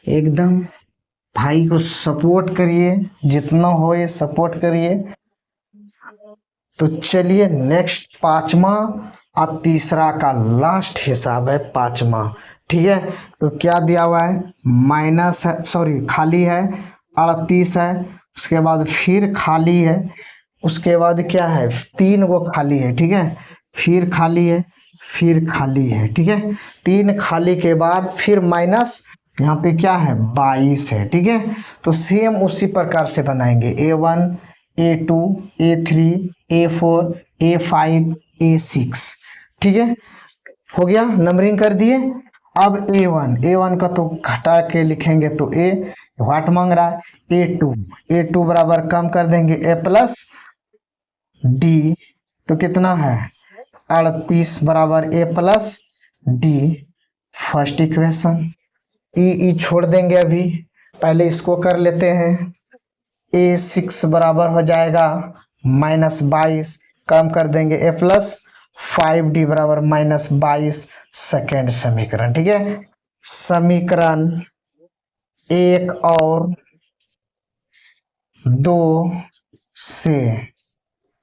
एकदम भाई को सपोर्ट करिए, जितना हो ये सपोर्ट करिए। तो चलिए नेक्स्ट पांचवा और तीसरा का लास्ट हिसाब है पांचवा। ठीक है, तो क्या दिया हुआ है, माइनस है, सॉरी खाली है 38 है, उसके बाद फिर खाली है, उसके बाद क्या है, तीन वो खाली है। ठीक है, फिर खाली है, फिर खाली है। ठीक है, तीन खाली के बाद फिर माइनस, यहाँ पे क्या है 22 है। ठीक है, तो सेम उसी प्रकार से बनाएंगे A1 A2 A3 A4 A5 A6। ठीक है, हो गया, नंबरिंग कर दिए। अब A1 का तो घटा के लिखेंगे तो A वाट मांग रहा है, A2 बराबर कम कर देंगे A प्लस डी, तो कितना है 38 बराबर A plus D, first equation. E छोड़ देंगे अभी, पहले इसको कर लेते हैं। A6 बराबर हो जाएगा -22, कम कर देंगे A प्लस 5D बराबर -22, सेकेंड समीकरण। ठीक है, समीकरण एक और दो से,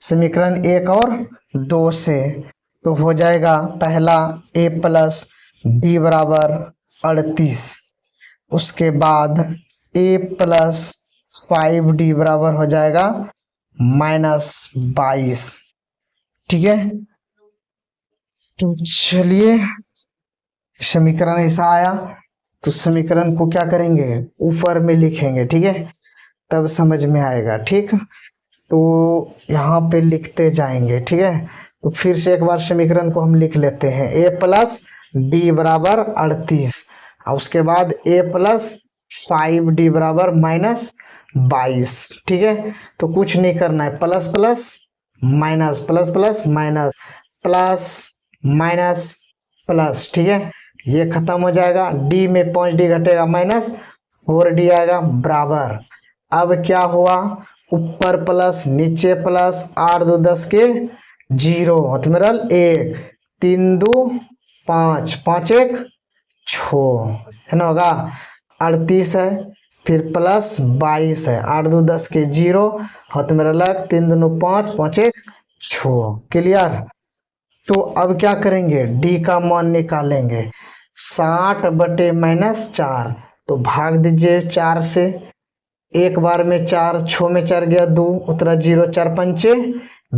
समीकरण एक और दो से तो हो जाएगा पहला A प्लस डी बराबर 38, उसके बाद A प्लस 5D बराबर हो जाएगा -22। ठीक है, तो चलिए समीकरण ऐसा आया, तो समीकरण को क्या करेंगे, ऊपर में लिखेंगे। ठीक है, तब समझ में आएगा। ठीक, तो यहाँ पे लिखते जाएंगे। ठीक है, तो फिर से एक बार समीकरण को हम लिख लेते हैं, A प्लस डी बराबर 38 और उसके बाद A प्लस 5D बराबर -22। ठीक है, तो कुछ नहीं करना है, plus plus minus, plus plus minus, plus minus plus. ठीक है, ये खत्म हो जाएगा, डी में 5D घटेगा -4D आएगा बराबर। अब क्या हुआ, ऊपर प्लस नीचे प्लस, 8 2 10 के 0, हथमेरल 1, 3 2 5, 5 1 6, है ना, होगा 38 है, फिर प्लस 22 है, 8 2 10 के 0, हथमेरल 3 2 5, 5 1 6। क्लियर, तो अब क्या करेंगे, डी का मान निकालेंगे, 60 बटे -4, तो भाग दीजिए 4 से, एक बार में 4, 6 में 4 गया 2, उतरा 0, 4 पंचे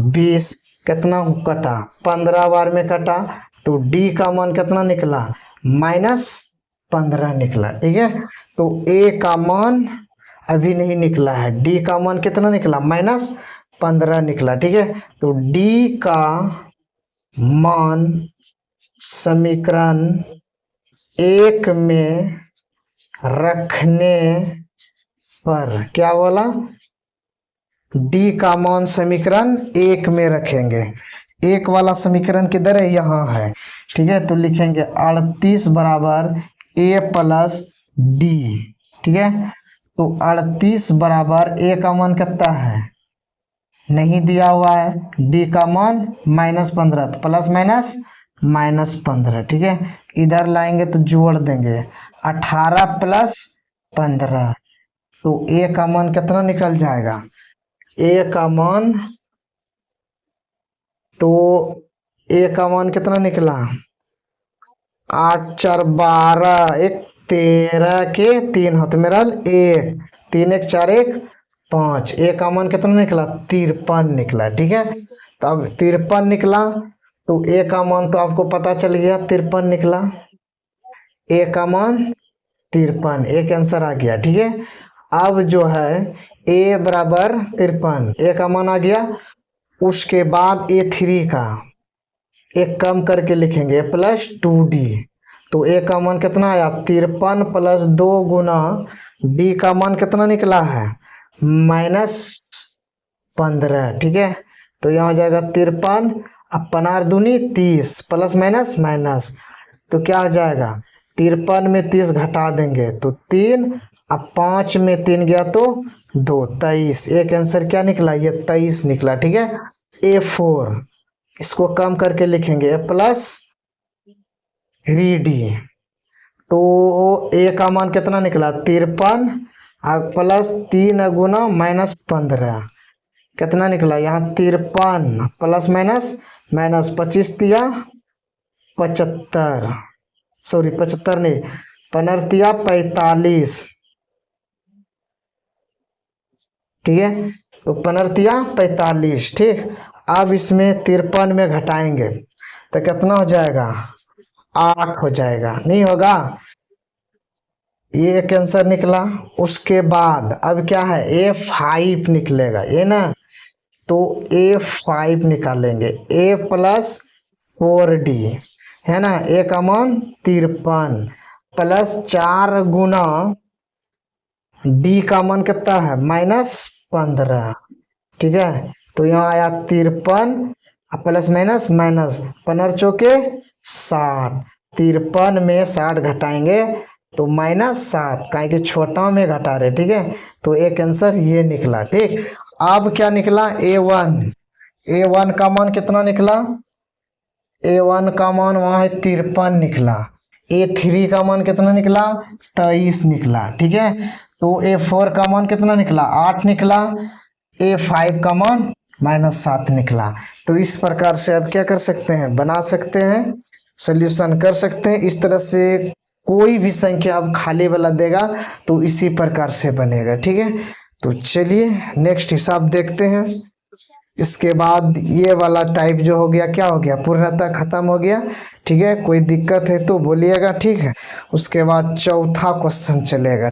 20, कितना कटा 15 बार में कटा, तो डी का मान कितना निकला -15 निकला। ठीक है, तो ए का मान अभी नहीं निकला है, डी का मान कितना निकला -15 निकला। ठीक है, तो डी का मान समीकरण एक में रखने पर, क्या बोला, डी का मान समीकरण एक में रखेंगे, एक वाला समीकरण किधर है, यहाँ है। ठीक है, तो लिखेंगे 38 बराबर A प्लस डी। ठीक है, तो 38 बराबर A का मान कितना है, नहीं दिया हुआ है, डी का मान -15, तो प्लस माइनस -15। ठीक है, इधर लाएंगे तो जोड़ देंगे 18 प्लस 15, तो ए का मान कितना निकल जाएगा, ए का मान, तो ए का मान कितना निकला 8 4 12, 1 13 के 3, हथमेरल 1, 3 1 4 1 5, ए का मान कितना निकला 53 निकला। ठीक है, तो अब 53 निकला, तो ए का मान तो आपको पता चल गया 53 निकला, ए का मान 53, एक आंसर आ गया। ठीक है, अब जो है ए बराबर 53, ए का मान आ गया, उसके बाद A3 का एक कम करके लिखेंगे प्लस 2D, तो ए का मान कितना आया 53 प्लस 2 गुना डी का मान कितना निकला है -15। ठीक है, तो यहाँ हो जाएगा 53, अब 15 दूनी 30, प्लस माइनस माइनस, तो क्या हो जाएगा 53 में 30 घटा देंगे तो 3, अब 5 में 3 गया तो 2, 23, एक आंसर क्या निकला, ये 23 निकला। ठीक है, A4 इसको कम करके लिखेंगे A प्लस डी, तो ए का मान कितना निकला 53 प्लस 3 × -15 कितना निकला यहाँ 53 प्लस माइनस माइनस 25 तिया 75, सॉरी 75 नहीं 15 45, ठीक है। तो 15 45, ठीक। अब इसमें 53 में घटाएंगे तो कितना हो जाएगा 8 हो जाएगा, नहीं होगा। ये एक आंसर निकला। उसके बाद अब क्या है A5 निकलेगा, ये ना, तो A5 निकालेंगे A प्लस 4D है ना, A का मान 53 प्लस 4 × D का मान कितना है -15, ठीक है। तो यहाँ आया 53 प्लस माइनस माइनस 15 चौके 60, 53 में 60 घटाएंगे तो -7, काहे कि छोटा में घटा रहे, ठीक है। तो एक आंसर ये निकला, ठीक। अब क्या निकला A1 का मान कितना निकला, A1 का मान वहां है 53 निकला। A3 का मान कितना निकला 23 निकला, ठीक है। तो A4 का मान कितना निकला 8 निकला। A5 का मान -7 निकला। तो इस प्रकार से अब क्या कर सकते हैं, बना सकते हैं, सोल्यूशन कर सकते हैं। इस तरह से कोई भी संख्या अब खाली वाला देगा तो इसी प्रकार से बनेगा, ठीक है। तो चलिए नेक्स्ट हिसाब देखते हैं। इसके बाद ये वाला टाइप जो हो गया क्या हो गया, पूर्णतः खत्म हो गया, ठीक है। कोई दिक्कत है तो बोलिएगा, ठीक है। उसके बाद चौथा क्वेश्चन चलेगा।